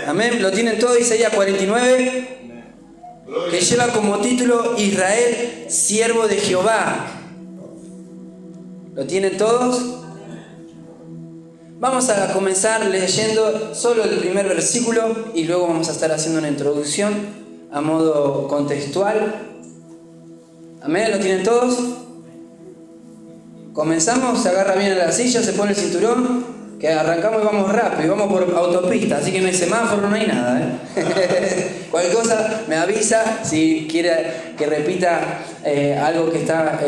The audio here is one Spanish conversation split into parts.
Amén. ¿Lo tienen todos? Isaías 49, que lleva como título Israel, siervo de Jehová. ¿Lo tienen todos? Vamos a comenzar leyendo solo el primer versículo y luego vamos a estar haciendo una introducción a modo contextual. Amén. ¿Lo tienen todos? Comenzamos, se agarra bien a la silla, se pone el cinturón, que arrancamos y vamos rápido, vamos por autopista, así que no hay semáforo, no hay nada, Cualquier cosa me avisa si quiere que repita algo que está,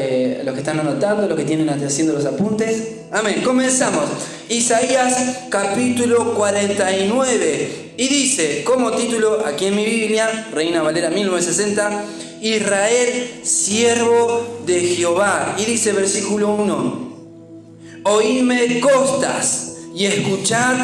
lo que están anotando, lo que tienen haciendo los apuntes. Amén. Comenzamos. Isaías capítulo 49. Y dice, como título, aquí en mi Biblia, Reina Valera 1960, Israel, siervo de Jehová. Y dice versículo 1, oídme costas y escuchad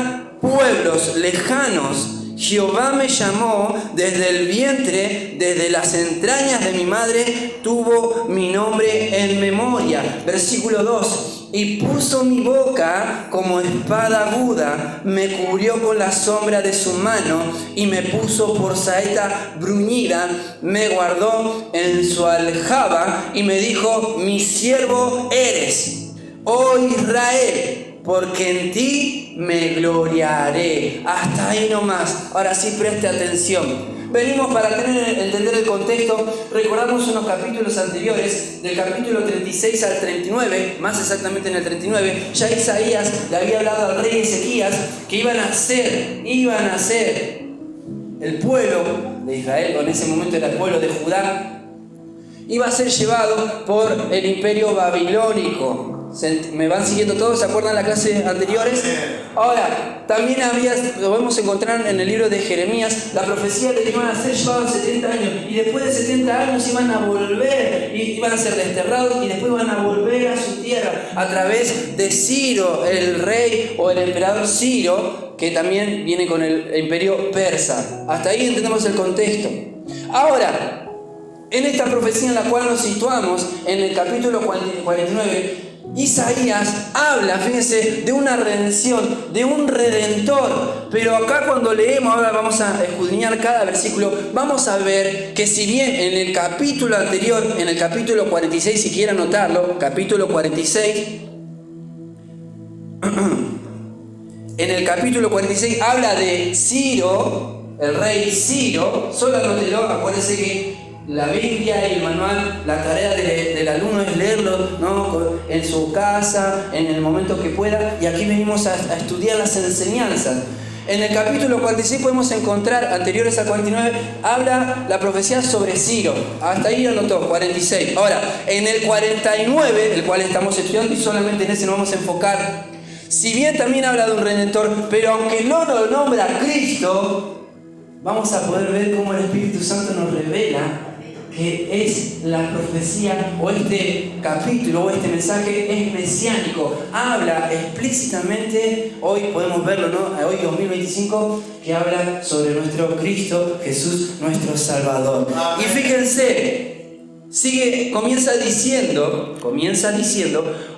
pueblos lejanos. Jehová me llamó desde el vientre, desde las entrañas de mi madre, tuvo mi nombre en memoria. Versículo 2. Y puso mi boca como espada aguda, me cubrió con la sombra de su mano y me puso por saeta bruñida, me guardó en su aljaba y me dijo, mi siervo eres, oh Israel, porque en ti me gloriaré. Hasta ahí nomás. Ahora sí preste atención. Venimos para entender el contexto. Recordamos unos capítulos anteriores, del capítulo 36 al 39, más exactamente en el 39, ya Isaías le había hablado al rey Ezequías que iban a ser el pueblo de Israel, o en ese momento era el pueblo de Judá, iba a ser llevado por el imperio babilónico. ¿Me van siguiendo todos? ¿Se acuerdan de las clases anteriores? Ahora, también lo podemos encontrar en el libro de Jeremías, la profecía de que iban a ser llevados 70 años y después de 70 años iban a volver, y iban a ser desterrados y después iban a volver a su tierra a través de Ciro, el rey o el emperador Ciro, que también viene con el imperio persa. Hasta ahí entendemos el contexto. Ahora, en esta profecía en la cual nos situamos, en el capítulo 49, Isaías habla, fíjense, de una redención, de un redentor. Pero acá cuando leemos, ahora vamos a escudriñar cada versículo, vamos a ver que si bien en el capítulo anterior, en el capítulo 46, si quieren anotarlo, capítulo 46, en el capítulo 46 habla de Ciro, el rey Ciro. Solo anótelo, acuérdense que la Biblia y el manual, la tarea del alumno es leerlo, ¿no? En su casa, en el momento que pueda, y aquí venimos a estudiar las enseñanzas. En el capítulo 46 podemos encontrar, anteriores al 49, habla la profecía sobre Ciro. Hasta ahí anotó, 46. Ahora, en el 49, el cual estamos estudiando y solamente en ese nos vamos a enfocar, si bien también habla de un redentor, pero aunque no lo nombra Cristo, vamos a poder ver cómo el Espíritu Santo nos revela que es la profecía, o este capítulo, o este mensaje es mesiánico. Habla explícitamente, hoy podemos verlo, ¿no? Hoy 2025, que habla sobre nuestro Cristo Jesús, nuestro Salvador. Y fíjense, comienza diciendo,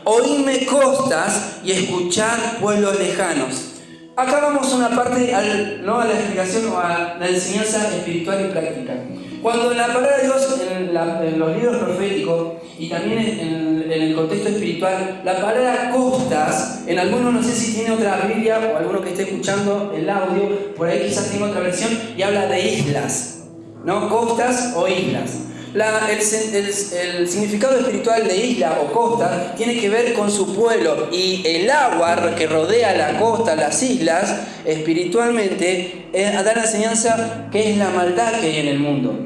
oídme costas y escuchad pueblos lejanos. Acá vamos a una parte, no a la explicación o a la enseñanza espiritual y práctica. Cuando en la palabra de Dios, en los libros proféticos y también en el contexto espiritual, la palabra costas, en algunos no sé si tiene otra Biblia o alguno que esté escuchando el audio, por ahí quizás tenga otra versión y habla de islas, ¿no? Costas o islas. El significado espiritual de isla o costa tiene que ver con su pueblo, y el agua que rodea la costa, las islas, espiritualmente da la enseñanza que es la maldad que hay en el mundo.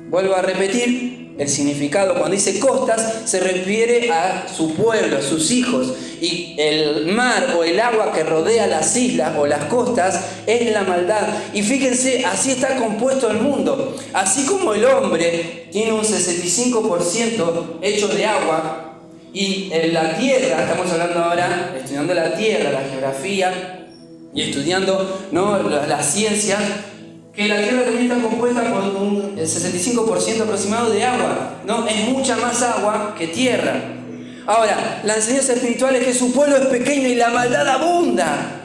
Vuelvo a repetir, el significado cuando dice costas se refiere a su pueblo, a sus hijos, y el mar o el agua que rodea las islas o las costas es la maldad. Y fíjense, así está compuesto el mundo. Así como el hombre tiene un 65% hecho de agua, y en la tierra, estamos hablando ahora, estudiando la tierra, la geografía y estudiando, ¿no?, la ciencia, que la tierra también está compuesta por un 65% aproximado de agua, ¿no? Es mucha más agua que tierra. Ahora, la enseñanza espiritual es que su pueblo es pequeño y la maldad abunda.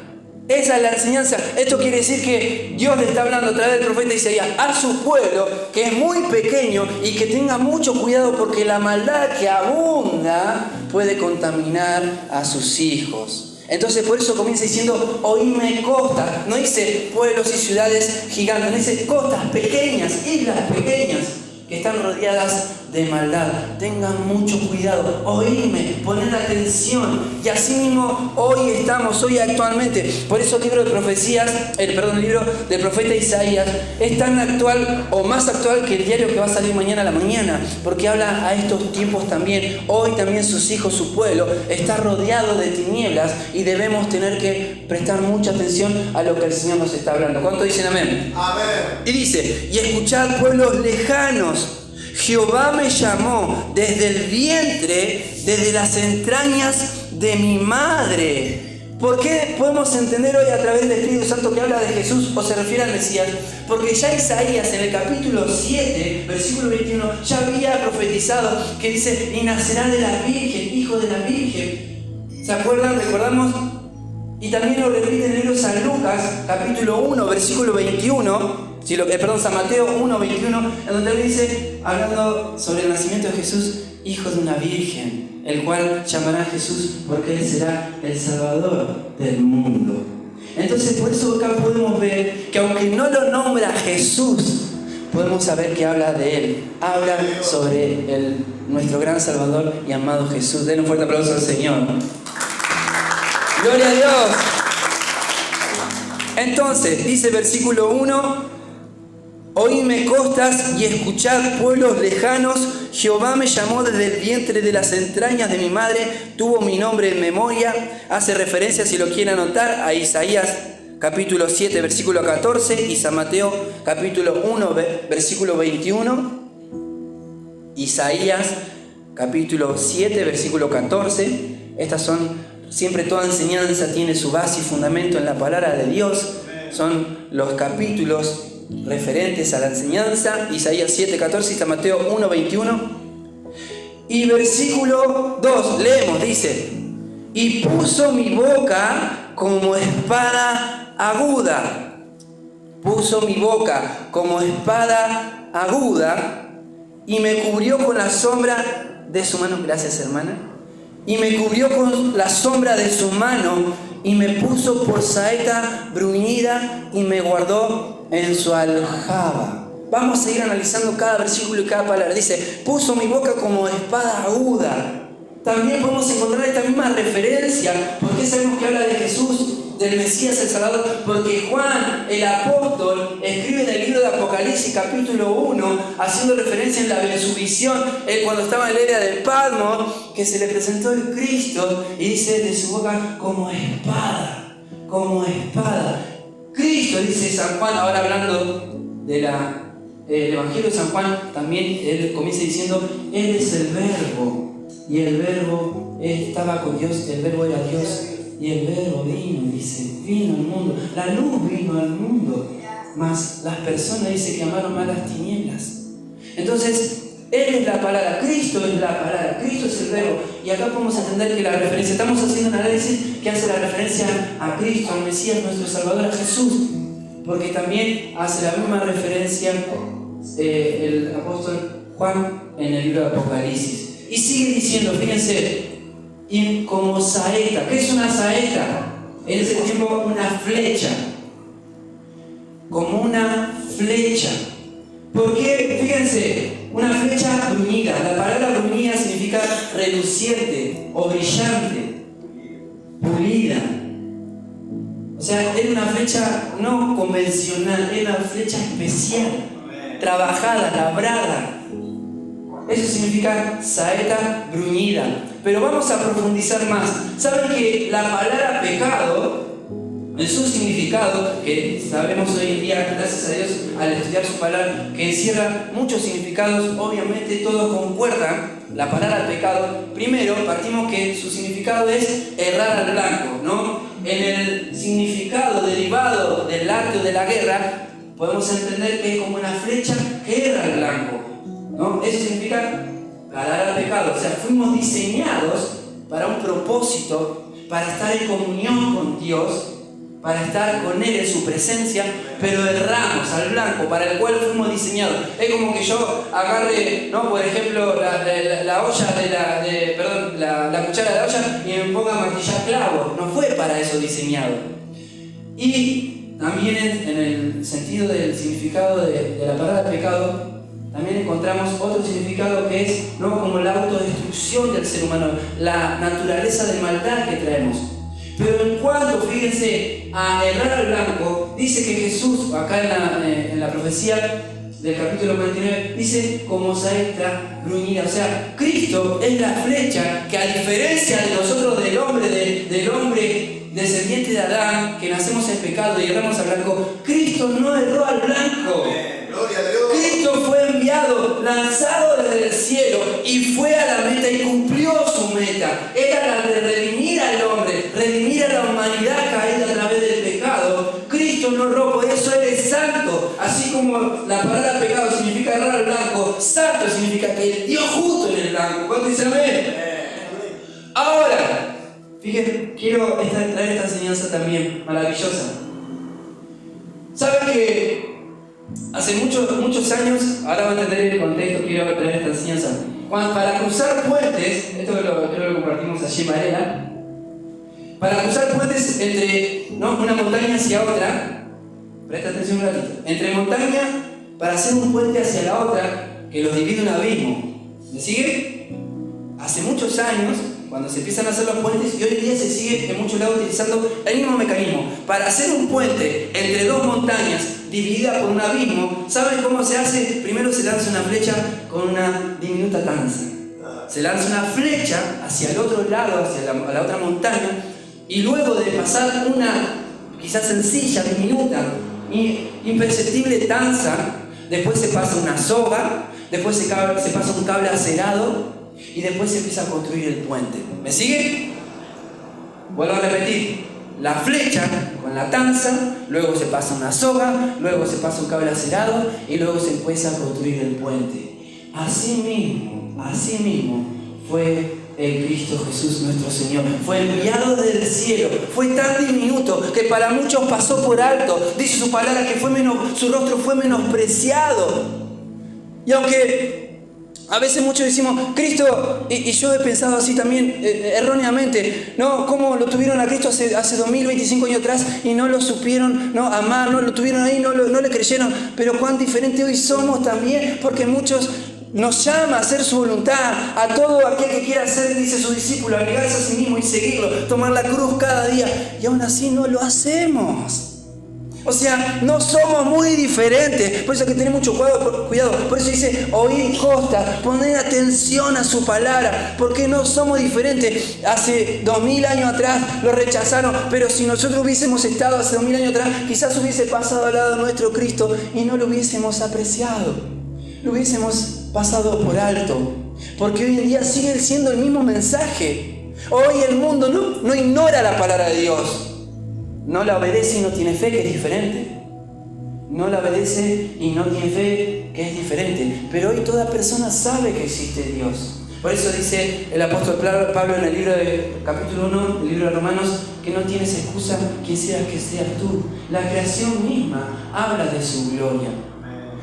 Esa es la enseñanza. Esto quiere decir que Dios le está hablando a través del profeta Isaías a su pueblo, que es muy pequeño, y que tenga mucho cuidado porque la maldad que abunda puede contaminar a sus hijos. Entonces por eso comienza diciendo, oíme costas. No dice pueblos y ciudades gigantes, no dice costas pequeñas, islas pequeñas que están rodeadas de maldad. Tengan mucho cuidado, oíme, poned atención. Y así mismo hoy actualmente. Por eso el libro de profecías, el libro del profeta Isaías es tan actual o más actual que el diario que va a salir mañana a la mañana, porque habla a estos tiempos también. Hoy también sus hijos, su pueblo, está rodeado de tinieblas y debemos tener que prestar mucha atención a lo que el Señor nos está hablando. ¿Cuánto dicen amén? Amén. Y dice, y escuchad pueblos lejanos, Jehová me llamó desde el vientre, desde las entrañas de mi madre. ¿Por qué podemos entender hoy a través del Espíritu Santo que habla de Jesús o se refiere al Mesías? Porque ya Isaías en el capítulo 7, versículo 21, ya había profetizado que dice, y nacerá de la Virgen, hijo de la Virgen. ¿Se acuerdan? ¿Recordamos? Y también lo repite en el libro de San Lucas, capítulo 1, versículo 21. San Mateo 1, 21, en donde él dice, hablando sobre el nacimiento de Jesús, hijo de una virgen, el cual llamará a Jesús porque él será el Salvador del mundo. Entonces por eso acá podemos ver que aunque no lo nombra Jesús, podemos saber que habla de él, habla sobre nuestro gran Salvador y amado Jesús. Den un fuerte aplauso al Señor. ¡Gloria a Dios! Entonces, dice versículo 1, oíme costas y escuchad pueblos lejanos, Jehová me llamó desde el vientre de las entrañas de mi madre, tuvo mi nombre en memoria. Hace referencia, si lo quieren anotar, a Isaías capítulo 7, versículo 14 y San Mateo capítulo 1, versículo 21. Isaías capítulo 7, versículo 14. Estas son... Siempre toda enseñanza tiene su base y fundamento en la palabra de Dios. Son los capítulos referentes a la enseñanza. Isaías 7:14 y San Mateo 1:21. Y versículo 2, leemos, dice, y puso mi boca como espada aguda. Puso mi boca como espada aguda y me cubrió con la sombra de su mano. Gracias, hermana. Y me cubrió con la sombra de su mano y me puso por saeta bruñida y me guardó en su aljaba. Vamos a ir analizando cada versículo y cada palabra. Dice, puso mi boca como espada aguda. También podemos encontrar esta misma referencia. ¿Por qué sabemos que habla de Jesús, del Mesías, el Salvador? Porque Juan, el apóstol, escribe en el libro de Apocalipsis capítulo 1, haciendo referencia en su visión, él cuando estaba en el área del Patmos, que se le presentó el Cristo, y dice de su boca como espada, como espada. Cristo, dice San Juan, ahora hablando del Evangelio de San Juan, también él comienza diciendo, Él es el Verbo, y el Verbo estaba con Dios, el Verbo era Dios. Y el Verbo vino, dice, vino al mundo, la luz vino al mundo, mas las personas, dice, que amaron más las tinieblas. Entonces, Él es la palabra, Cristo es la palabra, Cristo es el Verbo. Y acá podemos entender que la referencia, estamos haciendo un análisis que hace la referencia a Cristo, al Mesías, nuestro Salvador, a Jesús, porque también hace la misma referencia el apóstol Juan en el libro de Apocalipsis. Y sigue diciendo, fíjense, y como saeta. ¿Qué es una saeta? En ese tiempo una flecha. Como una flecha. ¿Por qué? Fíjense, una flecha bruñida. La palabra bruñida significa reluciente o brillante, pulida. O sea, era una flecha no convencional, era una flecha especial, trabajada, labrada. Eso significa saeta bruñida. Pero vamos a profundizar más. ¿Saben que la palabra pecado, en su significado, que sabemos hoy en día, gracias a Dios, al estudiar su palabra, que encierra muchos significados, obviamente todos concuerdan, la palabra pecado, primero partimos que su significado es errar al blanco, ¿no? En el significado derivado del arte o de la guerra, podemos entender que es como una flecha que erra al blanco, ¿no? Eso significa palabra pecado. O sea, fuimos diseñados para un propósito, para estar en comunión con Dios, para estar con Él en su presencia, pero erramos al blanco para el cual fuimos diseñados. Es como que yo agarre, ¿no? Por ejemplo, la olla la cuchara de la olla y me ponga a martillar clavos. No fue para eso diseñado. Y también en el sentido del significado de la palabra pecado, también encontramos otro significado que es, ¿no?, como la autodestrucción del ser humano, la naturaleza de maldad que traemos. Pero en cuanto, fíjense, a errar al blanco, dice que Jesús, acá en la profecía del capítulo 49, dice como saeta bruñida. O sea, Cristo es la flecha que, a diferencia de nosotros, del hombre descendiente de Adán, que nacemos en pecado y erramos al blanco, Cristo no erró al blanco. Gloria a Dios. Cristo fue enviado, lanzado desde el cielo y fue a la meta y cumplió su meta. Era la de redimir al hombre, redimir a la humanidad caída a través del pecado. Cristo no erró, por eso Él es santo. Así como la palabra pecado significa errar al blanco, santo significa que Él dio justo en el blanco. ¿Cuánto dicen amén? Ahora, fíjense, quiero traer esta enseñanza también maravillosa. ¿Saben que hace muchos años, ahora van a entender el contexto, quiero traer esta enseñanza? Para cruzar puentes, esto creo que compartimos allí, Varela, para cruzar puentes entre, ¿no?, una montaña hacia otra, presta atención un ratito, entre montaña, para hacer un puente hacia la otra, que los divide un abismo. ¿Me sigue? Hace muchos años, cuando se empiezan a hacer los puentes, y hoy en día se sigue en muchos lados utilizando el mismo mecanismo. Para hacer un puente entre dos montañas divididas por un abismo, ¿saben cómo se hace? Primero se lanza una flecha con una diminuta tanza. Se lanza una flecha hacia el otro lado, hacia la otra montaña, y luego de pasar una quizás sencilla, diminuta, imperceptible tanza, después se pasa una soga, después se pasa un cable acerado, y después se empieza a construir el puente. ¿Me sigue? Vuelvo a repetir. La flecha con la tanza, luego se pasa una soga, luego se pasa un cable acerado y luego se empieza a construir el puente. Así mismo fue el Cristo Jesús nuestro Señor. Fue enviado del cielo. Fue tan diminuto que para muchos pasó por alto. Dice su palabra que su rostro fue menospreciado. Y aunque a veces muchos decimos, Cristo, y yo he pensado así también erróneamente, ¿no? ¿Cómo lo tuvieron a Cristo hace 2025 años atrás y no lo supieron, ¿no?, amar, no lo tuvieron ahí, no le creyeron? Pero cuán diferente hoy somos también, porque muchos nos llama a hacer su voluntad, a todo aquel que quiera ser, dice su discípulo, a negarse a sí mismo y seguirlo, tomar la cruz cada día, y aún así no lo hacemos. O sea, no somos muy diferentes. Por eso hay que tener mucho cuidado. Por eso dice, oír costa, poner atención a su palabra, porque no somos diferentes. Hace 2000 años atrás lo rechazaron, pero si nosotros hubiésemos estado hace 2000 años atrás, quizás hubiese pasado al lado de nuestro Cristo y no lo hubiésemos apreciado. Lo hubiésemos pasado por alto, porque hoy en día sigue siendo el mismo mensaje. Hoy el mundo no ignora la palabra de Dios. No la obedece y no tiene fe, que es diferente. No la obedece y no tiene fe, que es diferente. Pero hoy toda persona sabe que existe Dios. Por eso dice el apóstol Pablo en el libro de capítulo 1, el libro de Romanos, que no tienes excusa que seas tú. La creación misma habla de su gloria.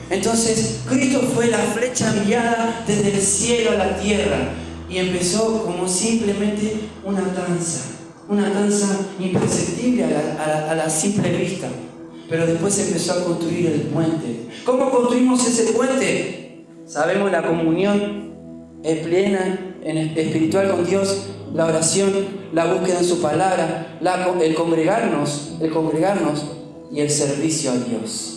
Entonces, Cristo fue la flecha enviada desde el cielo a la tierra y empezó como simplemente una danza imperceptible a la simple vista. Pero después se empezó a construir el puente. ¿Cómo construimos ese puente? Sabemos, la comunión plena, espiritual con Dios, la oración, la búsqueda en su palabra, el congregarnos y el servicio a Dios.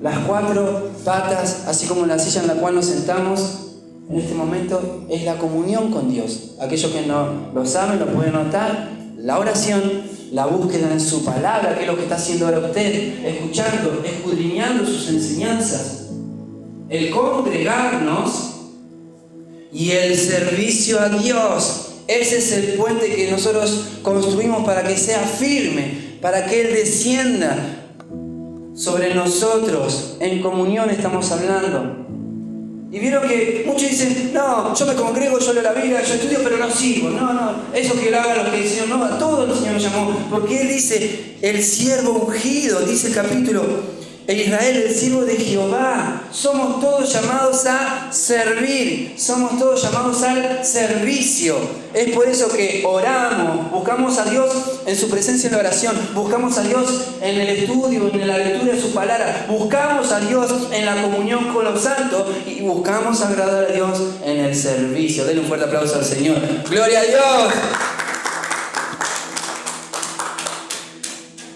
Las 4 patas, así como la silla en la cual nos sentamos en este momento, es la comunión con Dios. Aquellos que no lo saben lo pueden notar. La oración, la búsqueda en su palabra, que es lo que está haciendo ahora usted, escuchando, escudriñando sus enseñanzas. El congregarnos y el servicio a Dios. Ese es el puente que nosotros construimos para que sea firme, para que Él descienda sobre nosotros. En comunión estamos hablando. Y vieron que muchos dicen, no, yo me congrego, yo leo la Biblia, yo estudio, pero no sigo. No, eso que lo hagan los que el Señor no, a todo el Señor lo llamó. Porque Él dice, el siervo ungido, dice el capítulo, Israel, el siervo de Jehová. Somos todos llamados a servir, somos todos llamados al servicio. Es por eso que oramos, buscamos a Dios en su presencia en la oración, buscamos a Dios en el estudio, en la lectura de su palabra, buscamos a Dios en la comunión con los santos y buscamos agradar a Dios en el servicio. Denle un fuerte aplauso al Señor. ¡Gloria a Dios!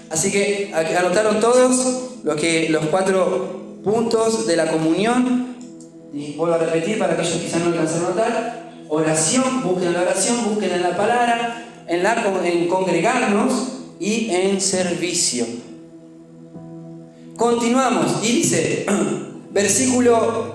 Así que anotaron todos los 4 puntos de la comunión. Y vuelvo a repetir para aquellos que quizás no alcanzaron a notar. Oración, busquen la oración, busquen en la palabra, en congregarnos y en servicio. Continuamos y dice,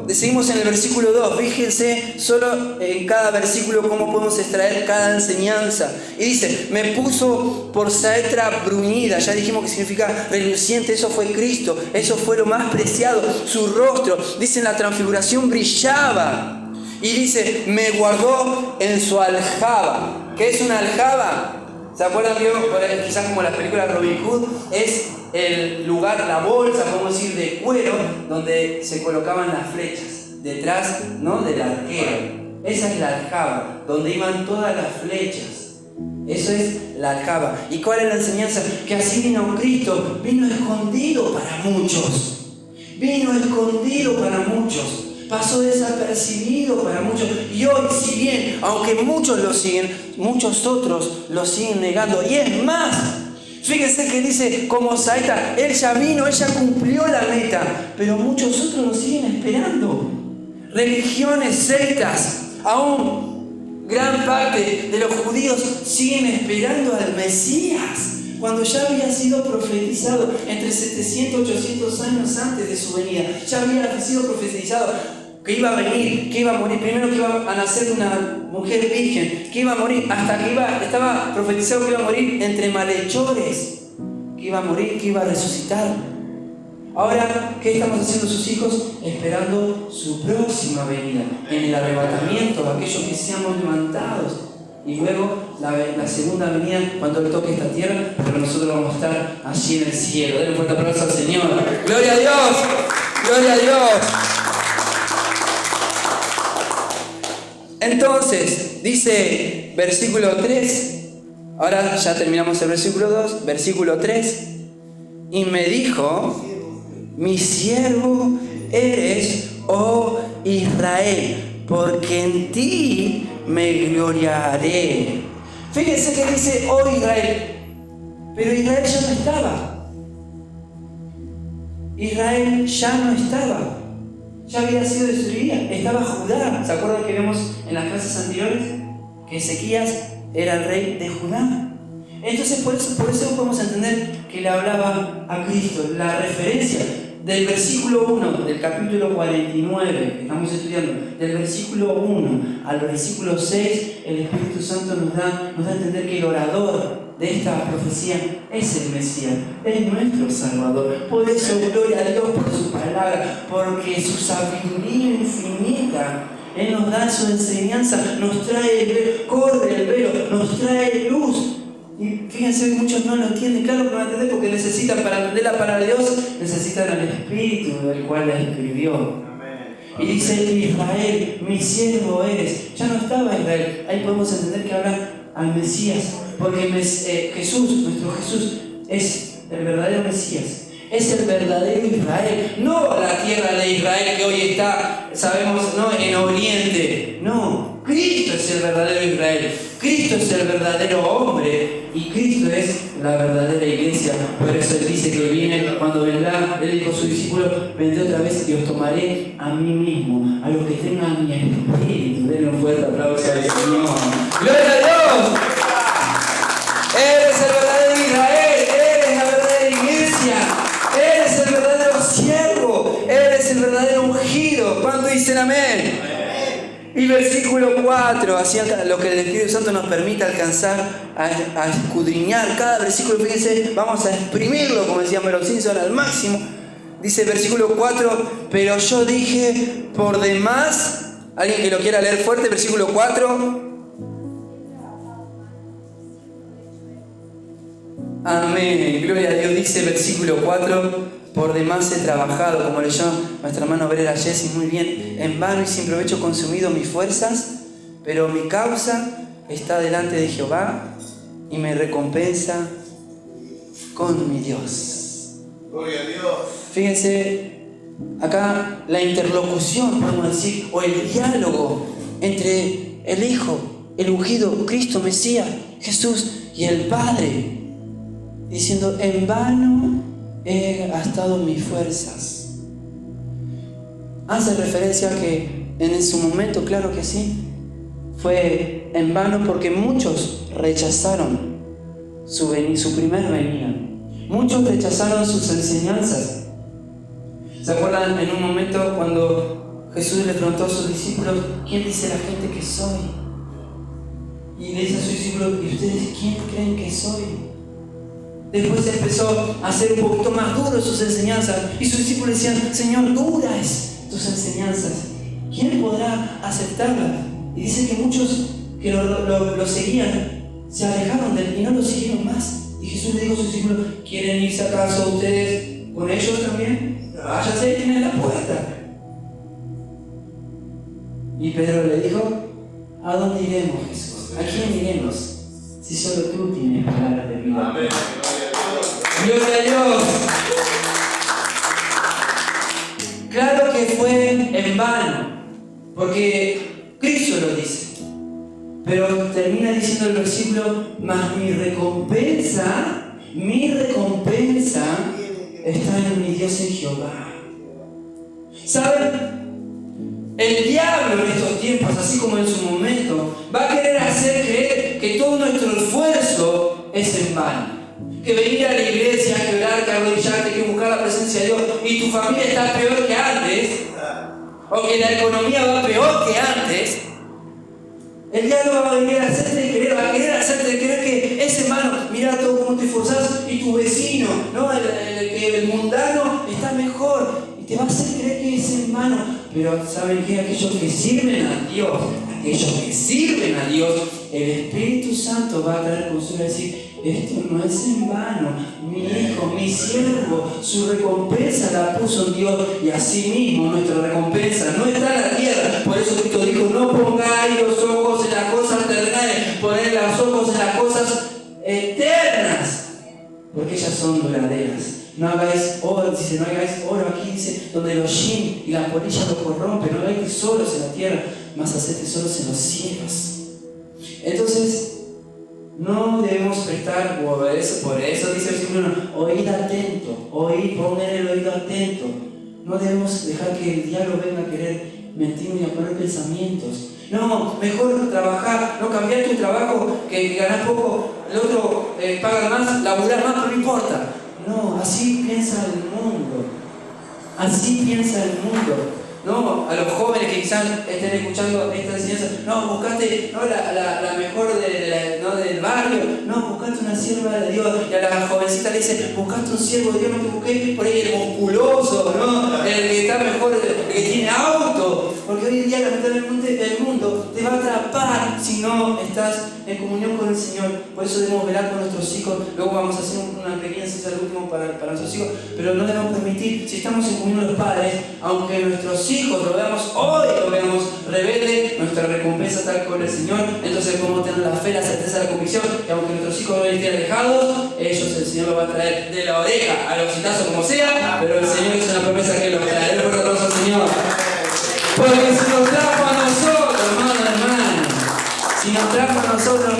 seguimos en el versículo 2, fíjense solo en cada versículo cómo podemos extraer cada enseñanza. Y dice, me puso por saetra bruñida, ya dijimos que significa reluciente, eso fue Cristo, eso fue lo más preciado, su rostro, dice en la transfiguración brillaba. Y dice, me guardó en su aljaba. ¿Qué es una aljaba? ¿Se acuerdan que quizás como las películas de Robin Hood? Es el lugar, la bolsa, podemos decir, de cuero, donde se colocaban las flechas, detrás, ¿no?, del arquero. Esa es la aljaba, donde iban todas las flechas. Eso es la aljaba. ¿Y cuál es la enseñanza? Que así vino Cristo, vino escondido para muchos. Vino escondido para muchos. Pasó desapercibido para muchos. Y hoy, si bien, aunque muchos lo siguen, muchos otros lo siguen negando. Y es más, fíjense que dice, como saeta, Él ya vino, Él ya cumplió la meta. Pero muchos otros lo siguen esperando. Religiones, sectas, aún gran parte de los judíos siguen esperando al Mesías. Cuando ya había sido profetizado entre 700 y 800 años antes de su venida. Ya había sido profetizado que iba a venir, que iba a morir. Primero que iba a nacer de una mujer virgen, que iba a morir, hasta que estaba profetizado que iba a morir entre malhechores, que iba a morir, que iba a resucitar. Ahora, ¿qué estamos haciendo sus hijos? Esperando su próxima venida, en el arrebatamiento de aquellos que seamos levantados. Y luego la segunda venida cuando le toque esta tierra, pero nosotros vamos a estar allí en el cielo. Denle un fuerte aplauso al Señor. ¡Gloria a Dios! ¡Gloria a Dios! Entonces, dice versículo 3, ahora ya terminamos el versículo 2, versículo 3, y me dijo, mi siervo eres, oh Israel, porque en ti me gloriaré. Fíjense que dice, oh Israel, pero Israel ya no estaba. Israel ya no estaba. Ya había sido destruida. Estaba Judá. ¿Se acuerdan que vemos en las clases anteriores? Que Ezequías era el rey de Judá. Entonces por eso podemos entender que le hablaba a Cristo. La referencia del versículo 1 del capítulo 49 que estamos estudiando, del versículo 1 al versículo 6, el Espíritu Santo nos da a entender que el orador de esta profecía es el Mesías, es nuestro Salvador. Por eso, gloria a Dios por su palabra, porque su sabiduría infinita, Él nos da su enseñanza, nos trae el velo, corre el velo, nos trae luz. Y fíjense que muchos no lo entienden, claro que no lo entienden porque necesitan, para entender la palabra de Dios, necesitan al Espíritu del cual la escribió. Amén. Y dice, Israel, mi siervo eres. Ya no estaba Israel, ahí podemos entender que habla al Mesías, porque Jesús, nuestro Jesús, es el verdadero Mesías. Es el verdadero Israel, no la tierra de Israel que hoy está, sabemos, ¿no?, en Oriente. No, Cristo es el verdadero Israel, Cristo es el verdadero hombre y Cristo es la verdadera iglesia. Por eso Él dice que viene, cuando vendrá, Él dijo a sus discípulos, vendré otra vez y os tomaré a mí mismo, a los que tengan mi espíritu. Denle un fuerte aplauso al Señor. ¡Gloria a Dios! Él es el verdadero Israel, Él es la verdadera iglesia. Él es el verdadero siervo, Él es el verdadero ungido. ¿Cuánto dicen amén? Y versículo 4, así lo que el Espíritu Santo nos permite alcanzar a escudriñar cada versículo. Fíjense, vamos a exprimirlo, como decía Mero Simpson, al máximo. Dice versículo 4, pero yo dije por demás, alguien que lo quiera leer fuerte, versículo 4. Amén, gloria a Dios, dice versículo 4, por demás he trabajado, como leyó nuestra hermano Brera Jessy muy bien, en vano y sin provecho he consumido mis fuerzas, pero mi causa está delante de Jehová y me recompensa con mi Dios. Gloria a Dios. Fíjense, acá la interlocución, podemos decir, o el diálogo entre el Hijo, el ungido, Cristo, Mesías, Jesús y el Padre, diciendo, en vano he gastado mis fuerzas. Hace referencia a que en su momento, claro que sí, fue en vano porque muchos rechazaron su primer venida. Muchos rechazaron sus enseñanzas. ¿Se acuerdan en un momento cuando Jesús le preguntó a sus discípulos, ¿quién dice la gente que soy? Y le dice a sus discípulos, ¿y ustedes quién creen que soy? Después empezó a ser un poquito más duro sus enseñanzas y sus discípulos decían, Señor, duras tus enseñanzas, ¿quién podrá aceptarlas? Y dice que muchos que lo seguían se alejaron de él y no lo siguieron más. Y Jesús le dijo a sus discípulos, ¿quieren irse acaso ustedes con ellos también? Váyanse y tienen la puerta. Y Pedro le dijo, ¿a dónde iremos, Jesús? ¿A quién iremos? Si solo tú tienes palabras de vida. Amén. Gloria a Dios. Claro que fue en vano, porque Cristo lo dice. Pero termina diciendo el versículo, mas mi recompensa está en mi Dios, en Jehová. ¿Saben? El diablo en estos tiempos, así como en su momento, va a querer hacer creer que todo nuestro esfuerzo es en vano. Que venir a la iglesia, que orar, que arrodillarte, que buscar la presencia de Dios y tu familia está peor que antes, o que la economía va peor que antes. El diablo va a venir a hacerte creer, va a querer hacerte creer que es en vano. Mira todo cómo te esforzás y tu vecino, ¿no? el mundano está mejor y te va a hacer creer que es en vano. Pero ¿saben qué? Aquellos que sirven a Dios, el Espíritu Santo va a traer consuelo y decir, esto no es en vano, mi hijo, mi siervo, su recompensa la puso en Dios y así mismo nuestra recompensa no está en la tierra. Por eso Cristo dijo, no pongáis los ojos en las cosas terrenales, poned los ojos en las cosas eternas, porque ellas son duraderas. No hagáis oro, dice, no hagáis oro aquí, dice, donde los yin y la polilla lo corrompen, no hagáis tesoros en la tierra, mas haced tesoros en los cielos. Entonces, no debemos prestar, por eso dice el versículo 1, oíd atento, pongan el oído atento. No debemos dejar que el diablo venga a querer mentirnos y a poner pensamientos. No, mejor trabajar, no cambiar tu trabajo, que ganás poco, el otro paga más, laburar más, pero no importa. No, así piensa el mundo. Así piensa el mundo. No, a los jóvenes que quizás estén escuchando esta enseñanza, no, buscate no, la mejor del barrio, no, buscate una sierva de Dios. Y a la jovencita le dice, buscate un siervo de Dios, no te busques por ahí el musculoso, ¿no? El que está mejor, el que tiene auto. Porque hoy en día lamentablemente el mundo te va a atrapar si no estás en comunión con el Señor. Por eso debemos velar con nuestros hijos. Luego vamos a hacer una pequeña ciencia al último para nuestros hijos. Pero no debemos permitir, si estamos en comunión los padres, aunque nuestros hijos lo veamos hoy, lo veamos rebelde, nuestra recompensa está con el Señor. Entonces podemos tener la fe, la certeza, la convicción que aunque nuestros hijos no estén alejados, ellos el Señor los va a traer de la oreja a los citazos como sea, pero el Señor hizo una promesa que los traerá. Por otro al Señor. Porque si nos trajo a nosotros, hermano, si nos trajo a nosotros,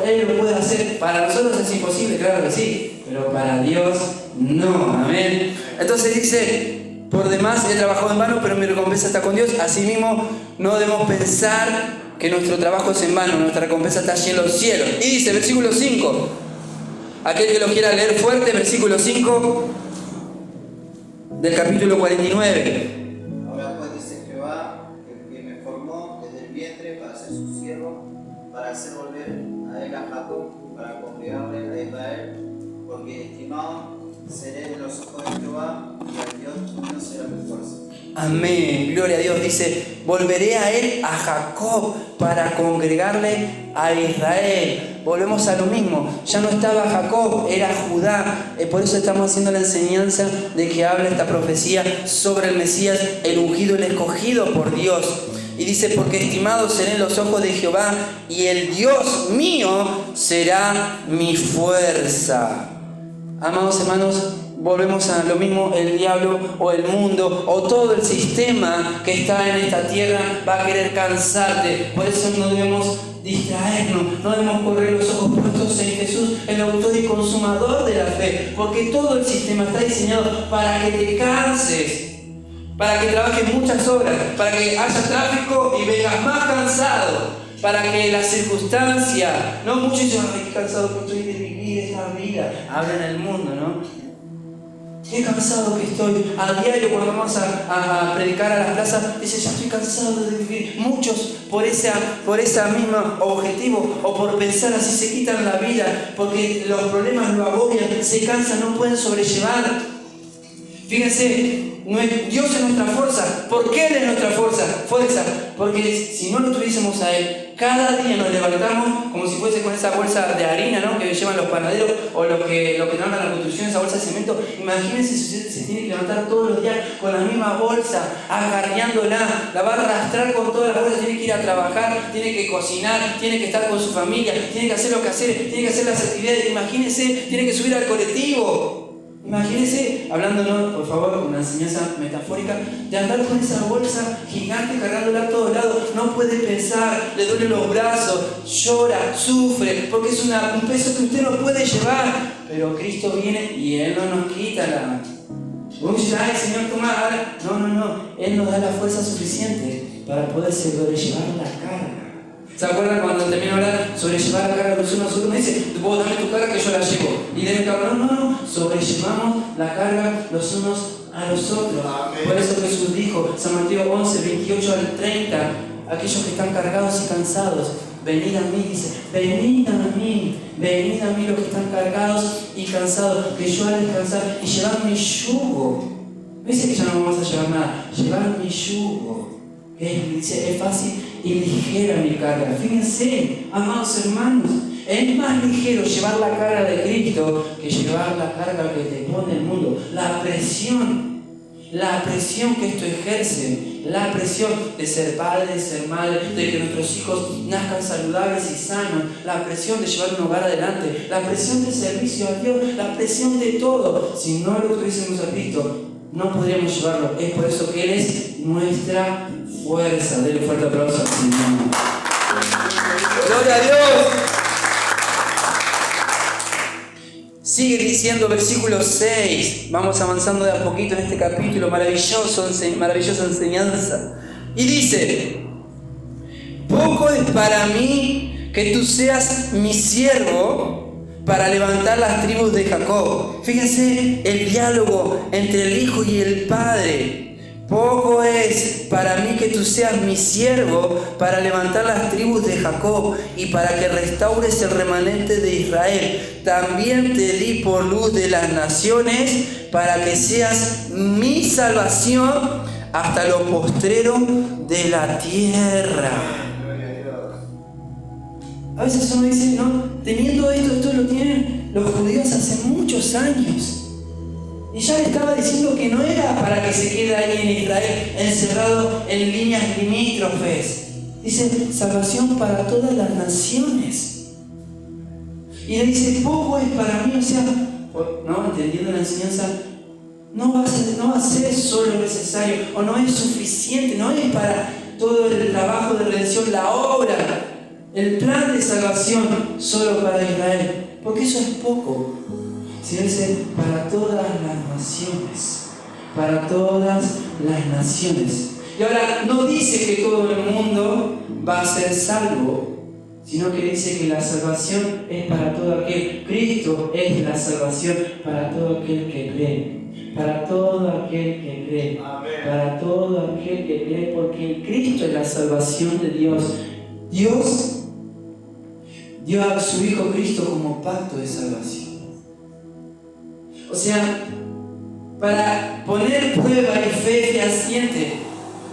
Él lo puede hacer. Para nosotros es imposible, claro que sí, pero para Dios no, amén. Entonces dice, por demás he trabajado en vano, pero mi recompensa está con Dios. Asimismo, no debemos pensar que nuestro trabajo es en vano, nuestra recompensa está allí en los cielos. Y dice, versículo 5, aquel que lo quiera leer fuerte, versículo 5 del capítulo 49. Para hacer volver a él a Jacob, para congregarle a Israel, porque estimaban seré en los ojos de Jehová, y al Dios mío será mi fuerza. Amén, gloria a Dios. Dice, volveré a él, a Jacob, para congregarle a Israel. Volvemos a lo mismo, ya no estaba Jacob, era Judá. Por eso estamos haciendo la enseñanza de que habla esta profecía sobre el Mesías, el ungido, el escogido por Dios. Y dice, porque estimado seré en los ojos de Jehová, y el Dios mío será mi fuerza. Amados hermanos, volvemos a lo mismo, el diablo o el mundo o todo el sistema que está en esta tierra va a querer cansarte. Por eso no debemos distraernos, no debemos correr los ojos puestos en Jesús, el autor y consumador de la fe, porque todo el sistema está diseñado para que te canses, para que trabajes muchas horas, para que haya tráfico y vengas más cansado, para que las circunstancias, no muchos dicen, ay, qué cansado que estoy de vivir esta vida, hablan en el mundo, ¿no? Qué cansado que estoy. A diario cuando vamos a predicar a las plazas, dice, ya estoy cansado de vivir. Muchos por esa misma objetivo o por pensar así se quitan la vida, porque los problemas lo agobian, se cansan, no pueden sobrellevar. Fíjense, Dios es nuestra fuerza. ¿Por qué Él es nuestra fuerza? Porque si no lo tuviésemos a Él, cada día nos levantamos como si fuese con esa bolsa de harina, ¿no?, que llevan los panaderos o los que trabajan en la construcción, esa bolsa de cemento. Imagínense si usted se tiene que levantar todos los días con la misma bolsa, acarreándola, la va a arrastrar con todas las bolsas, tiene que ir a trabajar, tiene que cocinar, tiene que estar con su familia, tiene que hacer lo que hacer, tiene que hacer las actividades. Imagínense, tiene que subir al colectivo. Imagínense, hablándonos, por favor, una enseñanza metafórica, de andar con esa bolsa gigante cargándola a todos lados. No puede pensar, le duelen los brazos, llora, sufre, porque es un peso que usted no puede llevar. Pero Cristo viene y Él no nos quita la... Vos decís, ay, Señor, toma, ahora. No. Él nos da la fuerza suficiente para poder sobrellevar la carga. ¿Se acuerdan cuando termino de hablar sobre llevar la carga los unos a los otros? Me dice, vos dame tu carga que yo la llevo. Y de que hablar, no, sobrellevamos la carga los unos a los otros. Amén. Por eso Jesús dijo, San Mateo 11, 28 al 30, aquellos que están cargados y cansados, venid a mí, dice, venid a mí los que están cargados y cansados, que yo haré descansar, y llevad mi yugo. No dice que ya no vamos a llevar nada, llevad mi yugo. Dice, es fácil y ligera mi carga. Fíjense, amados hermanos, es más ligero llevar la carga de Cristo que llevar la carga que te pone el mundo. La presión que esto ejerce, la presión de ser padre, de ser madre, de que nuestros hijos nazcan saludables y sanos, la presión de llevar un hogar adelante, la presión de servicio a Dios, la presión de todo. Si no lo tuviésemos a Cristo, no podríamos llevarlo. Es por eso que Él es nuestra fuerza. Denle fuerte aplauso al Señor. ¡Gloria a Dios! Sigue diciendo versículo 6. Vamos avanzando de a poquito en este capítulo. Maravillosa enseñanza. Y dice, poco es para mí que tú seas mi siervo para levantar las tribus de Jacob. Fíjense el diálogo entre el Hijo y el Padre. Poco es para mí que tú seas mi siervo para levantar las tribus de Jacob y para que restaures el remanente de Israel. También te di por luz de las naciones para que seas mi salvación hasta lo postrero de la tierra. A veces uno dice, no, teniendo esto lo tienen los judíos hace muchos años. Y ya le estaba diciendo que no era para que se quede ahí en Israel, encerrado en líneas limítrofes. Dice, salvación para todas las naciones. Y le dice, poco es para mí, o sea, ¿no? Entendiendo la enseñanza, no va a ser solo necesario, o no es suficiente, no es para todo el trabajo de redención, la obra, el plan de salvación solo para Israel, porque eso es poco. Sino dice, para todas las naciones, para todas las naciones. Y ahora no dice que todo el mundo va a ser salvo, sino que dice que la salvación es para todo aquel. Cristo es la salvación para todo aquel que cree. Para todo aquel que cree. Amén. Para todo aquel que cree, porque Cristo es la salvación de Dios. Dios dio a su Hijo Cristo como pacto de salvación. O sea, para poner prueba y fe fehaciente,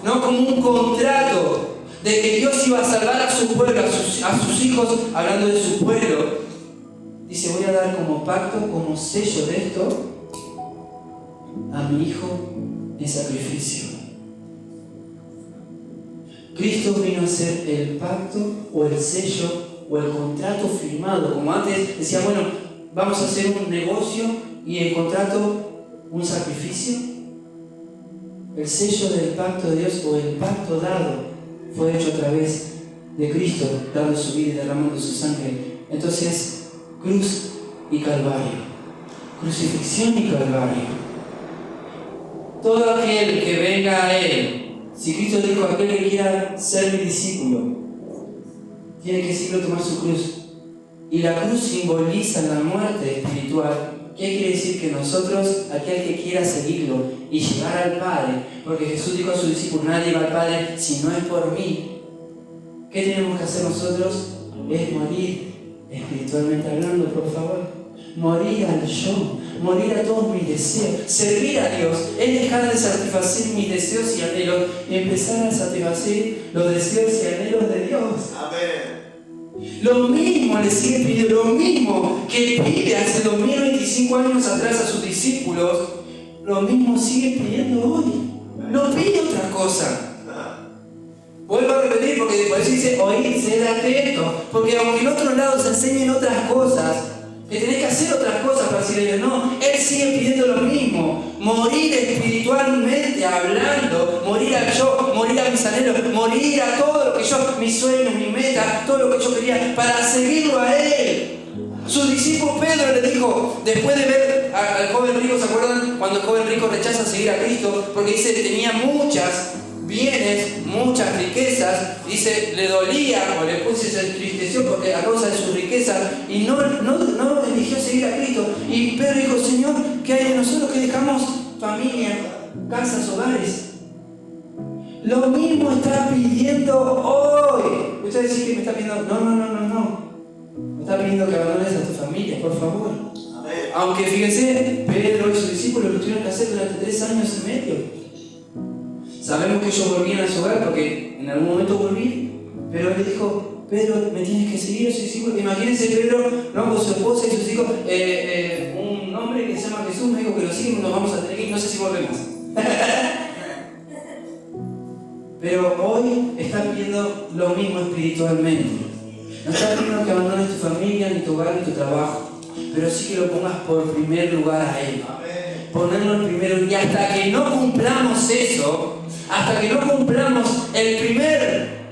no como un contrato de que Dios iba a salvar a su pueblo, a sus hijos, hablando de su pueblo. Dice, voy a dar como pacto, como sello de esto, a mi hijo en sacrificio. Cristo vino a ser el pacto o el sello o el contrato firmado. Como antes decía, bueno, vamos a hacer un negocio y el contrato, un sacrificio. El sello del pacto de Dios o el pacto dado fue hecho a través de Cristo, dando su vida y derramando su sangre. Entonces, cruz y calvario. Crucifixión y calvario. Todo aquel que venga a Él, si Cristo dijo, aquel que quiera ser mi discípulo, tiene que siempre tomar su cruz. Y la cruz simboliza la muerte espiritual. ¿Qué quiere decir? Que nosotros, aquel que quiera seguirlo y llegar al Padre, porque Jesús dijo a sus discípulos, nadie va al Padre si no es por mí. ¿Qué tenemos que hacer nosotros? Es morir espiritualmente hablando, por favor. Morir al yo, morir a todos mis deseos, servir a Dios, es dejar de satisfacer mis deseos y anhelos y empezar a satisfacer los deseos y anhelos de Dios. Amén. Lo mismo le sigue pidiendo, lo mismo que pide hace 2025 años atrás a sus discípulos, lo mismo sigue pidiendo hoy. No pide otra cosa. Vuelvo a repetir porque por eso dice, oíd, sed atentos, porque aunque en otros lados se enseñen otras cosas, que tenés que hacer otras cosas para decirle a Dios, no, Él sigue pidiendo lo mismo, morir espiritualmente hablando, morir al yo, morir a mis anhelos, morir a todo lo que yo, mis sueños, mis metas, todo lo que yo quería, para seguirlo a Él. Su discípulo Pedro le dijo, después de ver al joven rico, ¿se acuerdan? Cuando el joven rico rechaza seguir a Cristo, porque dice, tenía muchas bienes, muchas riquezas, dice, le dolía o le puse, se entristeció porque a causa de su riqueza y no eligió seguir a Cristo. Y Pedro dijo, Señor, ¿qué hay de nosotros que dejamos familia, casas, hogares? Lo mismo está pidiendo hoy. Ustedes dicen que me está pidiendo, no. Me está pidiendo que abandones a tu familia, por favor. Amén. Aunque fíjense, Pedro y sus discípulos lo tuvieron que hacer durante 3 años y medio. Sabemos que ellos volvían a su hogar porque en algún momento volví, pero él le dijo, Pedro, me tienes que seguir a sus discípulos. Imagínense Pedro, ¿no? Con su esposa y sus hijos, un hombre que se llama Jesús me dijo que lo siguen, nos vamos a tener que ir, no sé si volvemos. Pero hoy está pidiendo lo mismo espiritualmente. No está pidiendo que abandones tu familia, ni tu hogar, ni tu trabajo, pero sí que lo pongas por primer lugar a Él. Ponerlo en primero, y hasta que no cumplamos eso, hasta que no cumplamos el primer,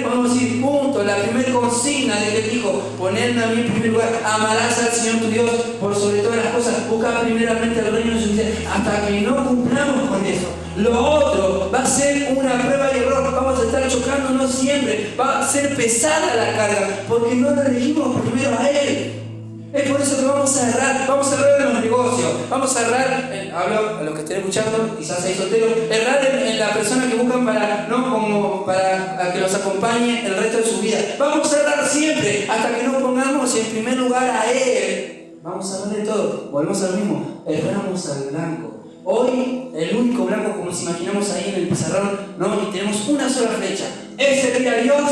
vamos a decir, punto, la primera consigna de que Él dijo, ponerme a mí en primer lugar, amarás al Señor tu Dios por sobre todas las cosas, busca primeramente el reino de su justicia, hasta que no cumplamos con eso. Lo otro va a ser una prueba y error, vamos a estar chocándonos siempre, va a ser pesada la carga, porque no lo elegimos primero a Él. Es por eso que vamos a errar en los negocios, vamos a errar, hablo a los que estén escuchando, quizás hay solteros, errar en la persona que buscan para que los acompañe el resto de su vida. Vamos a errar siempre, hasta que nos pongamos en primer lugar a Él. Vamos a errar de todo, volvemos a lo mismo, erramos al blanco. Hoy, el único blanco, como nos imaginamos ahí en el pizarrón, ¿no? Y tenemos una sola flecha, ¿es servir a Dios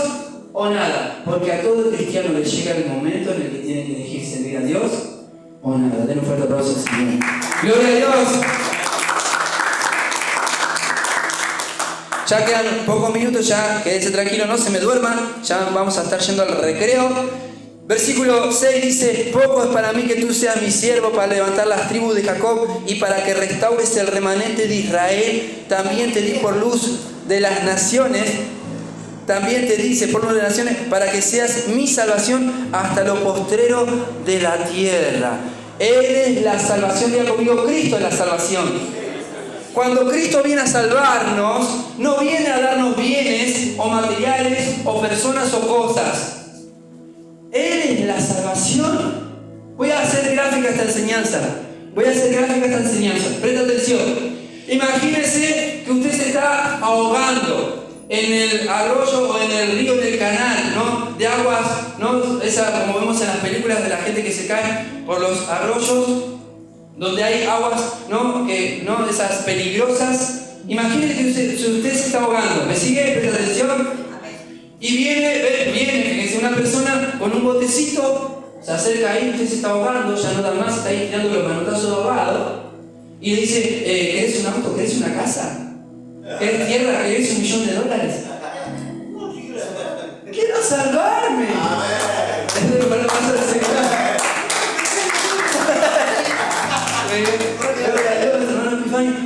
o nada? Porque a todo cristiano le llega el momento en el que tiene que elegir servir a Dios o nada. Den un fuerte aplauso al Señor. ¡Gloria a Dios! Ya quedan pocos minutos, ya quédense tranquilos, no se me duerman, ya vamos a estar yendo al recreo. Versículo 6 dice, poco es para mí que tú seas mi siervo para levantar las tribus de Jacob y para que restaures el remanente de Israel. También te di por luz de las naciones. También te dice, por luz de las naciones, para que seas mi salvación hasta lo postrero de la tierra. Él es la salvación, diga conmigo, Cristo es la salvación. Cuando Cristo viene a salvarnos, no viene a darnos bienes o materiales o personas o cosas. Él es la salvación. Voy a hacer gráfica esta enseñanza. Presta atención. Imagínese que usted se está ahogando en el arroyo o en el río del canal, ¿no? De aguas, ¿no? Esa como vemos en las películas de la gente que se cae por los arroyos. donde hay aguas, ¿no? ¿No? Esas peligrosas. Imagínese que usted se está ahogando. ¿Me sigue? Presta atención. Y viene, fíjense, una persona con un botecito, se acerca ahí, usted se está ahogando, ya no da más, está ahí tirando los manotazos de ahogado. Y le dice, ¿querés un auto? ¿Querés una casa? ¿Querés tierra? ¿Querés $1 millón? ¡Quiero salvarme! Esto es lo que pasa al Señor.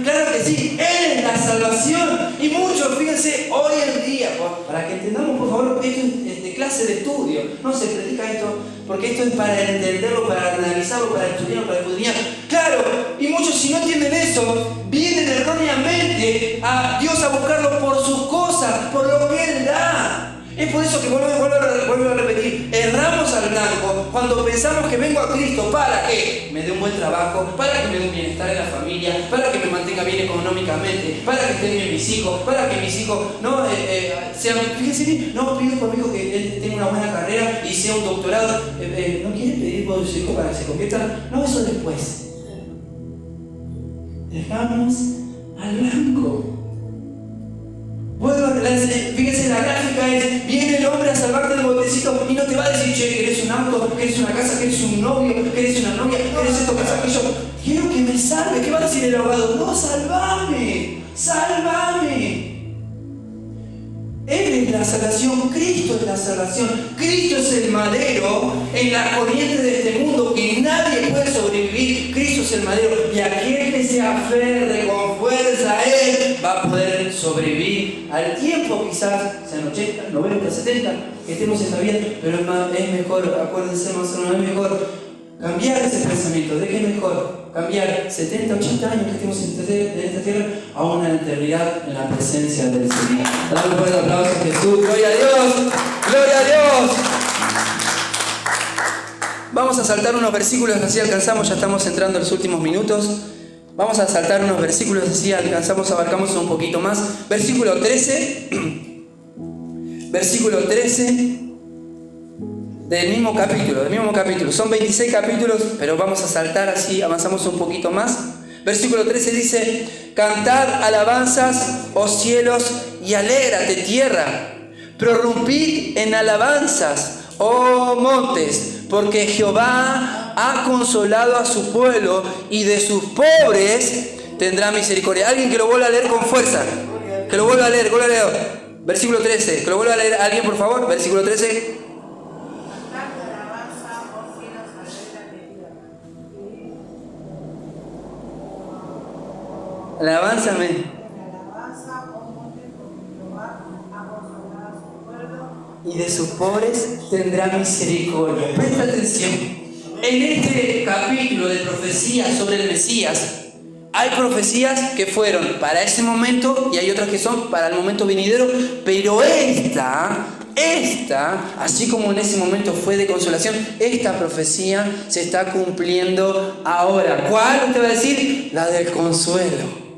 Claro que sí, Él es la salvación. Y muchos, fíjense, hoy en día, para que entendamos por favor, esto es de clase de estudio, no se predica esto, porque esto es para entenderlo, para analizarlo, para estudiarlo, para escudriñar. Claro, y muchos si no entienden eso, vienen erróneamente a Dios a buscarlo por sus cosas, por lo que Él da. Es por eso que vuelvo a repetir, erramos al blanco cuando pensamos que vengo a Cristo para que me dé un buen trabajo, para que me dé un bienestar en la familia, para que me mantenga bien económicamente, para que estén bien mis hijos, para que mis hijos no sean, fíjense bien, no pido por mi hijo que él tenga una buena carrera y sea un doctorado, no quiere pedir por su hijo para que se convierta, no, eso después. Dejamos al blanco. Bueno, fíjense, la gráfica es, viene el hombre a salvarte del botecito y no te va a decir, che, ¿querés un auto? ¿Querés una casa? ¿Querés un novio? ¿Querés una novia? ¿Querés esto? ¿Querés aquello? Quiero que me salve. ¿Qué va a decir el abogado? No, salvame, salvame. Él es la salvación, Cristo es la salvación. Cristo es el madero en la corriente de este mundo que nadie puede sobrevivir. Cristo es el madero y aquel que se aferre con fuerza a Él va a poder sobrevivir al tiempo, quizás sean 80, 90, 70, que estemos en la vida, pero es mejor, acuérdense más o menos, es mejor cambiar ese pensamiento. ¿De qué es mejor? Cambiar 70, 80 años que estemos en esta tierra a una eternidad en la presencia del Señor. Dale un fuerte aplauso a Jesús. ¡Gloria a Dios! ¡Gloria a Dios! Vamos a saltar unos versículos, así alcanzamos, ya estamos entrando en los últimos minutos. Vamos a saltar unos versículos, así alcanzamos, abarcamos un poquito más. Versículo 13. Versículo 13. Del mismo capítulo. Son 26 capítulos, pero vamos a saltar así, avanzamos un poquito más. Versículo 13 dice, cantad alabanzas, oh cielos, y alégrate tierra. Prorrumpid en alabanzas, oh montes, porque Jehová ha consolado a su pueblo y de sus pobres tendrá misericordia. Alguien que lo vuelva a leer con fuerza. Que lo vuelva a leer, Versículo 13, que lo vuelva a leer alguien, por favor. Versículo 13. Alabánzame. Y de sus pobres tendrá misericordia. Presta atención. En este capítulo de profecías sobre el Mesías, hay profecías que fueron para ese momento y hay otras que son para el momento venidero, pero esta, así como en ese momento fue de consolación, esta profecía se está cumpliendo ahora. ¿Cuál? Usted va a decir, la del consuelo.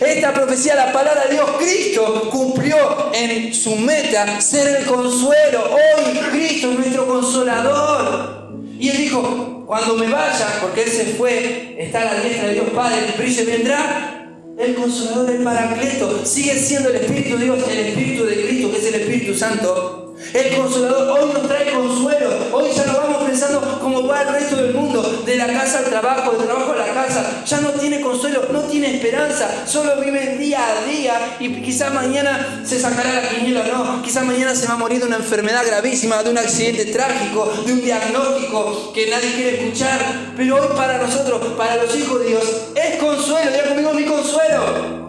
Esta profecía, la palabra de Dios, Cristo cumplió en su meta ser el consuelo. Hoy Cristo es nuestro consolador. Y Él dijo, cuando me vaya, porque Él se fue, está a la diestra de Dios Padre, pero se vendrá el consolador, el Paracleto. Sigue siendo el Espíritu de Dios, el Espíritu de Cristo, que es el Espíritu Santo. El consolador hoy nos trae consuelo. Hoy ya no vamos pensando como va el resto del mundo, de la casa al trabajo, del trabajo a la casa. Ya no tiene consuelo, no tiene esperanza, solo vive día a día y quizás mañana se sacará la quiniela, no, quizás mañana se va a morir de una enfermedad gravísima, de un accidente trágico, de un diagnóstico que nadie quiere escuchar. Pero hoy para nosotros, para los hijos de Dios, es consuelo. Diga conmigo, mi consuelo.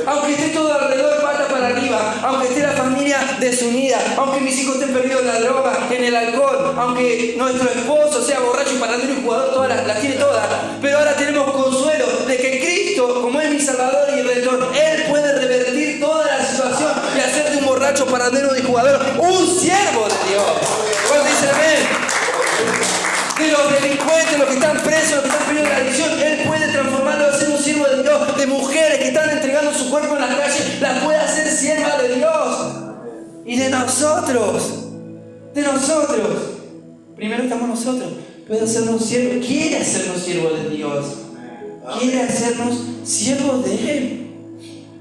Aunque esté todo alrededor pata para arriba, aunque esté la familia desunida, aunque mis hijos estén perdidos en la droga, en el alcohol, aunque nuestro esposo sea borracho y parrandero y jugador, todas las tiene todas, pero ahora tenemos consuelo de que Cristo, como es mi Salvador y Redentor, Él puede revertir toda la situación y hacer de un borracho, parrandero y jugador un siervo de Dios. ¿Cuál dice amén? De los delincuentes, los que están presos, los que están perdidos en la adicción, Él puede transformarlo en ser un siervo de Dios. De mujeres que están entregando su cuerpo en la calle, las puede hacer sierva de Dios. Y de nosotros. Primero estamos nosotros, puede hacernos siervos, quiere hacernos siervos de Dios, quiere hacernos siervos de Él.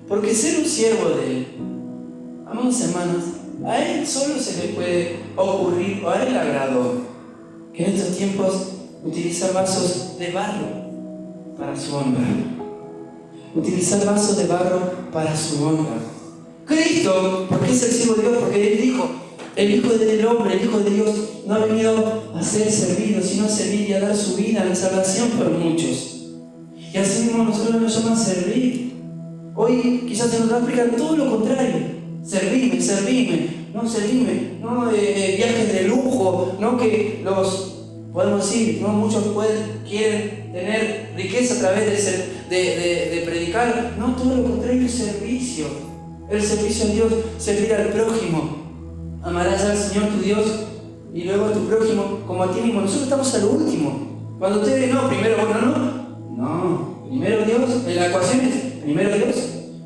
Porque ser un siervo de Él, amados hermanos, a Él solo se le puede ocurrir, o a Él le agradó, que en estos tiempos utilizar vasos de barro para su honra. Utilizar vasos de barro para su honra. Cristo, porque es el siervo de Dios, porque Él dijo, el Hijo del Hombre, el Hijo de Dios, no ha venido a ser servido, sino a servir y a dar su vida en salvación por muchos. Y así mismo nosotros nos llaman a servir. Hoy quizás se nos va a explicar todo lo contrario. Servime, no viajes de lujo, no que los podemos decir, no muchos quieren tener riqueza a través de predicar. No, todo lo contrario, el servicio a Dios, servir al prójimo. Amarás al Señor tu Dios y luego a tu prójimo como a ti mismo. Nosotros estamos a lo último. Cuando usted dice, no, primero primero Dios, en la ecuación es primero Dios,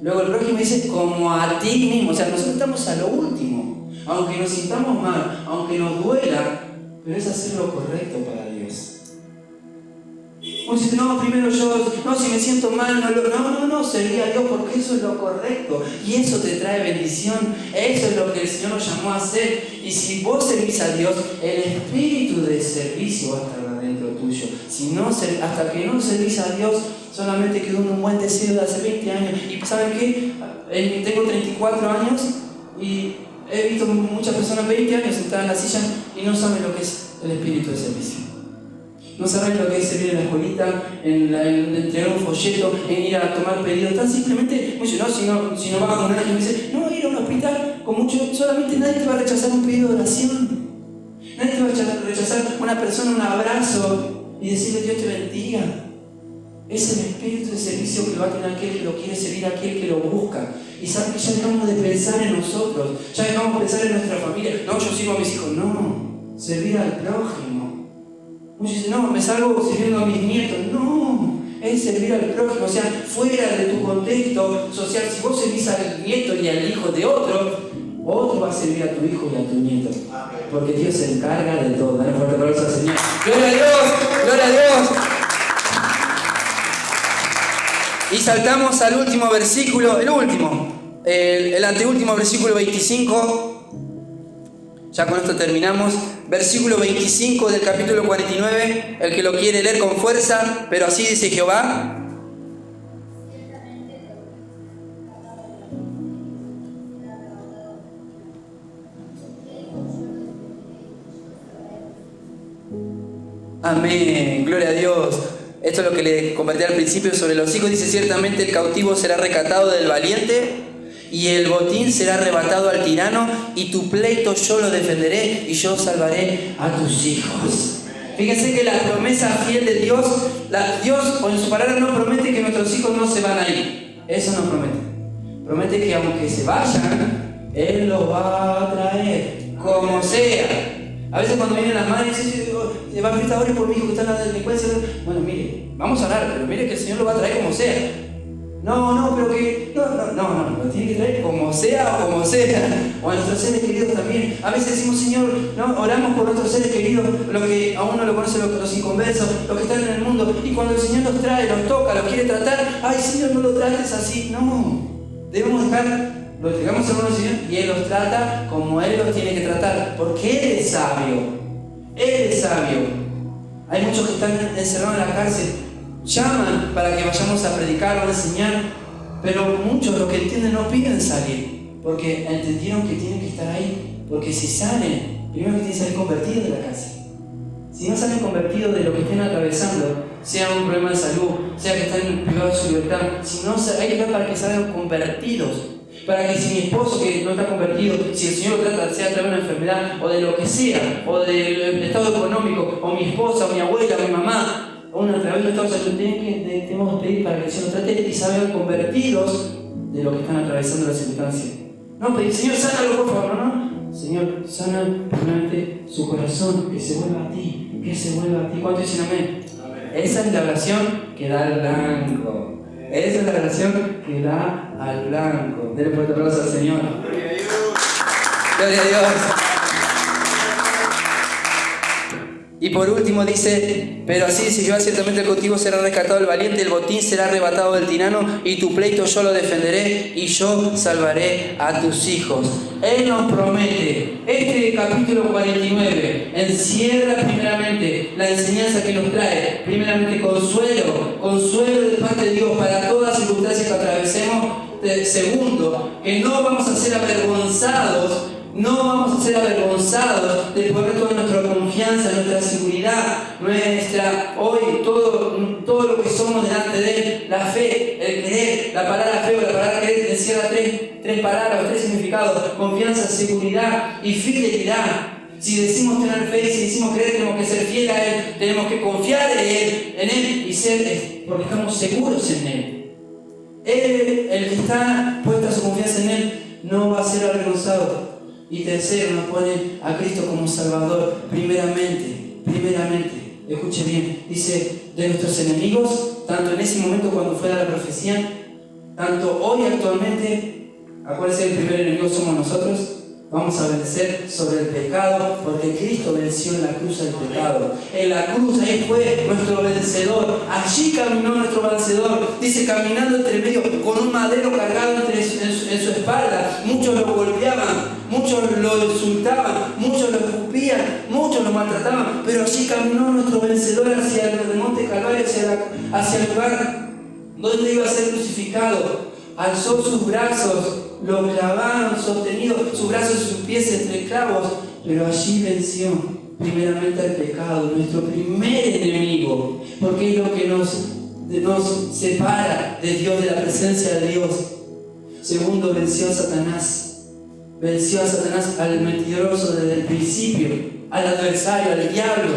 luego el prójimo dice como a ti mismo. O sea, nosotros estamos a lo último, aunque nos sintamos mal, aunque nos duela, pero es hacer lo correcto para Dios. Uno dice, no, primero yo, no, si me siento mal, no, servir a Dios porque eso es lo correcto y eso te trae bendición, eso es lo que el Señor nos llamó a hacer. Y si vos servís a Dios, el espíritu de servicio va a estar dentro tuyo. Si no, hasta que no servís a Dios, solamente quedó un buen deseo de hace 20 años. Y ¿saben qué? Tengo 34 años y he visto muchas personas 20 años sentadas en la silla y no saben lo que es el espíritu de servicio. No saben lo que es servir en la escuelita, en entregar un folleto, en ir a tomar pedidos. Tan simplemente, mucho, no, si no vas con alguien y me dice, no, ir a un hospital, con mucho, solamente nadie te va a rechazar un pedido de oración. Nadie te va a rechazar una persona, un abrazo y decirle Dios te bendiga. Es el espíritu de servicio que va a tener aquel que lo quiere servir, aquel que lo busca. Y saben que ya dejamos de pensar en nosotros, ya dejamos de pensar en nuestra familia. No, yo sirvo a mis hijos. No, servir al prójimo. Muchos dicen, no, me salgo sirviendo a mis nietos. No, es servir al prójimo, o sea, fuera de tu contexto social. Si vos servís al nieto y al hijo de otro va a servir a tu hijo y a tu nieto. Porque Dios se encarga de todo. Dale fuerte aplauso al Señor. ¡Gloria a Dios! ¡Gloria a Dios! Y saltamos al último versículo, el anteúltimo versículo 25. Ya con esto terminamos. Versículo 25 del capítulo 49. El que lo quiere leer con fuerza, pero así dice Jehová. Amén, gloria a Dios. Esto es lo que le convertí al principio sobre los hijos. Dice, ciertamente el cautivo será rescatado del valiente y el botín será arrebatado al tirano, y tu pleito yo lo defenderé y yo salvaré a tus hijos. Fíjense que la promesa fiel de Dios, Dios en su palabra no promete que nuestros hijos no se van a ir. Eso no promete. Promete que aunque se vayan, Él los va a traer, como sea. A veces cuando vienen las madres y dicen, evangelista, ore por mi hijo que está en la delincuencia. Bueno, mire, vamos a orar, pero mire que el Señor lo va a traer como sea. No, pero que... No, lo tiene que traer como sea o como sea. O a nuestros seres queridos también. A veces decimos, Señor, no, oramos por nuestros seres queridos, los que aún no lo conocen, los inconversos, los que están en el mundo. Y cuando el Señor los trae, los toca, los quiere tratar, ay, Señor, no lo trates así. No, debemos dejar... Lo entregamos a nuestro Señor y Él los trata como Él los tiene que tratar, porque Él es sabio. Él es sabio. Hay muchos que están encerrados en la cárcel, llaman para que vayamos a predicar o a enseñar, pero muchos, los que entienden, no piden salir, porque entendieron que tienen que estar ahí, porque si salen, primero que tienen que salir convertidos de la cárcel. Si no salen convertidos de lo que estén atravesando, sea un problema de salud, sea que están privados de su libertad, si no, hay que estar para que salgan convertidos. Para que si mi esposo que no está convertido, si el Señor lo trata, sea a través de una enfermedad, o de lo que sea, o del estado económico, o mi esposa, o mi abuela, o mi mamá, o a través de un estado de salud, tenemos que pedir para que el Señor lo trate y salgan convertidos de lo que están atravesando las circunstancias. No pedir, Señor, sánalo por favor, no. Señor, sana primeramente su corazón, que se vuelva a ti, que se vuelva a ti. ¿Cuánto dicen amén? Esa es la oración que da el blanco. Esa es la oración que da al blanco. Denle fuerte aplauso al Señor. Gloria a Dios. Gloria a Dios. Y por último dice, pero así si yo ciertamente el cautivo será rescatado el valiente, el botín será arrebatado del tirano, y tu pleito yo lo defenderé, y yo salvaré a tus hijos. Él nos promete, este capítulo 49 encierra primeramente la enseñanza que nos trae, primeramente consuelo de parte de Dios para todas las circunstancias que atravesemos. Segundo, que no vamos a ser avergonzados. No vamos a ser avergonzados de poner toda nuestra confianza, nuestra seguridad, hoy todo lo que somos delante de Él, la fe, el creer, la palabra fe o la palabra creer encierra tres palabras, tres significados: confianza, seguridad y fidelidad. Si decimos tener fe y si decimos creer, tenemos que ser fieles a Él, tenemos que confiar en Él y ser, porque estamos seguros en Él. Él, el que está puesta su confianza en Él, no va a ser avergonzado. Y tercero, nos pone a Cristo como Salvador, primeramente, escuche bien, dice, de nuestros enemigos, tanto en ese momento cuando fue la profecía, tanto hoy actualmente. Acuérdense, el primer enemigo somos nosotros. Vamos a vencer sobre el pecado, porque Cristo venció en la cruz el pecado. En la cruz ahí fue nuestro vencedor. Allí caminó nuestro vencedor. Dice, caminando entre medio con un madero cargado en su espalda. Muchos lo golpeaban, muchos lo insultaban, muchos lo escupían, muchos lo maltrataban. Pero allí caminó nuestro vencedor hacia el monte Calvario, hacia el lugar donde iba a ser crucificado. Alzó sus brazos, lo clavaron sostenido, sus brazos y sus pies entre clavos, pero allí venció primeramente al pecado, nuestro primer enemigo, porque es lo que nos separa de Dios, de la presencia de Dios. Segundo, venció a Satanás, al mentiroso desde el principio, al adversario, al diablo.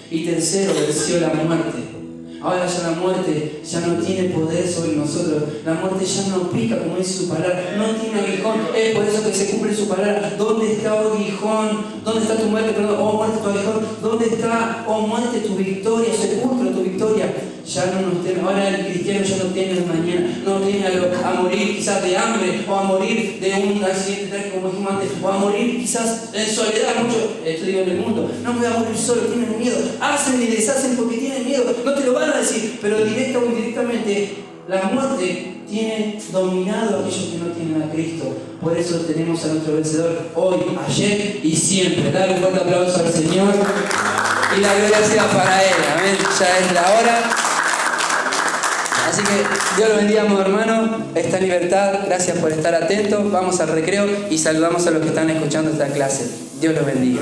Y tercero, venció la muerte. Ahora ya la muerte ya no tiene poder sobre nosotros. La muerte ya no pica, como dice su palabra. No tiene aguijón. Es por eso que se cumple su palabra. ¿Dónde está, oh aguijón? ¿Dónde está tu muerte? Perdón, oh muerte, tu aguijón. ¿Dónde está, oh muerte, tu victoria? Sepulcro, tu victoria. Ya no nos teme. Ahora el cristiano ya no teme mañana. No teme a morir quizás de hambre, o a morir de un accidente trágico, como dijimos antes, o a morir quizás en soledad. Muchos estudian en el mundo. No me voy a morir solo, tienen miedo. Hacen y deshacen porque tienen miedo. No te lo van a decir, pero directa o indirectamente la muerte tiene dominado a aquellos que no tienen a Cristo. Por eso tenemos a nuestro vencedor hoy, ayer y siempre. Dale un fuerte aplauso al Señor y la gloria sea para Él. Amén. Ya es la hora. Así que Dios lo bendiga, hermano. Esta libertad, gracias por estar atentos. Vamos al recreo y saludamos a los que están escuchando esta clase. Dios los bendiga.